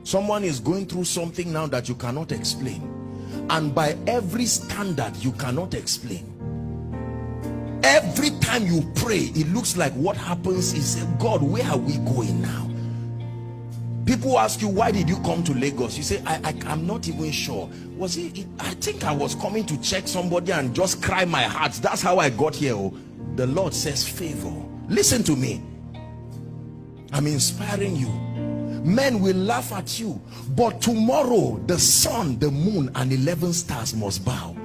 Someone is going through something now that you cannot explain, and by every standard you cannot explain. Every time you pray, it looks like what happens is, God, where are we going now? People ask you, why did you come to Lagos? You say, I'm not even sure. Was it, I think I was coming to check somebody and just cry my heart. That's how I got here. Oh, the Lord says favor. Listen to me. I'm inspiring you. Men will laugh at you, but tomorrow the sun, the moon, and 11 stars must bow.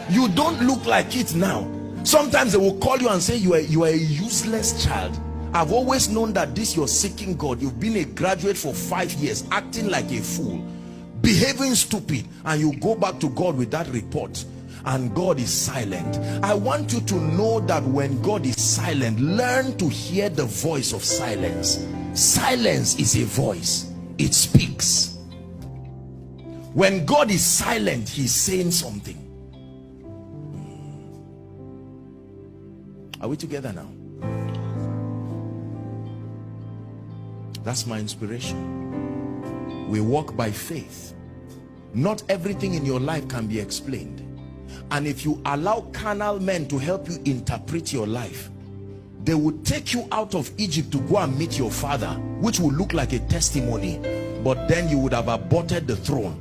You don't look like it now. Sometimes they will call you and say you are a useless child. I've always known that this you're seeking God. You've been a graduate for 5 years, acting like a fool, behaving stupid, and you go back to God with that report, and God is silent. I want you to know that when God is silent, learn to hear the voice of silence. Silence is a voice. It speaks. When God is silent, he's saying something. Are we together now? That's my inspiration. We walk by faith. Not everything in your life can be explained. And if you allow carnal men to help you interpret your life, they will take you out of Egypt to go and meet your father, which will look like a testimony, but then you would have aborted the throne.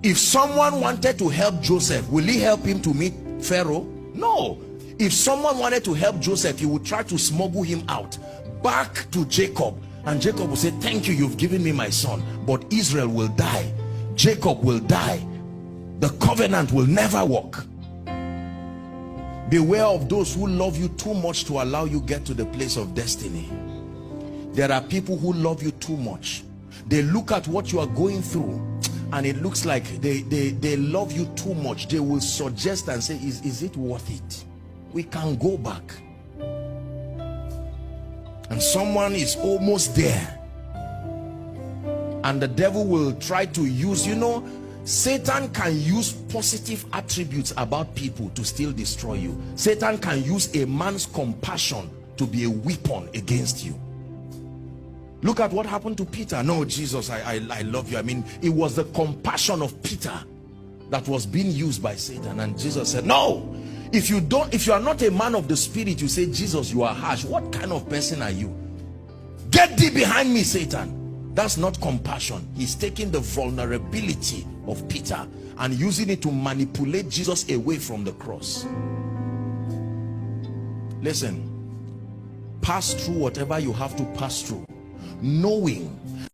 If someone wanted to help Joseph, will he help him to meet Pharaoh? No. If someone wanted to help Joseph, he would try to smuggle him out back to Jacob, and Jacob will say, thank you, you've given me my son, but Israel will die, Jacob will die, the covenant will never work. Beware of those who love you too much to allow you get to the place of destiny. There are people who love you too much. They look at what you are going through and it looks like they love you too much. They will suggest and say, is it worth it? We can go back. And someone is almost there, and the devil will try to use, you know, Satan can use positive attributes about people to still destroy you. Satan can use a man's compassion to be a weapon against you. Look at what happened to Peter. No, Jesus, I love you. I mean, it was the compassion of Peter that was being used by Satan, and Jesus said, no. If you are not a man of the spirit, you say, Jesus, you are harsh. What kind of person are you? Get thee behind me, Satan. That's not compassion. He's taking the vulnerability of Peter and using it to manipulate Jesus away from the cross. Listen, pass through whatever you have to pass through, knowing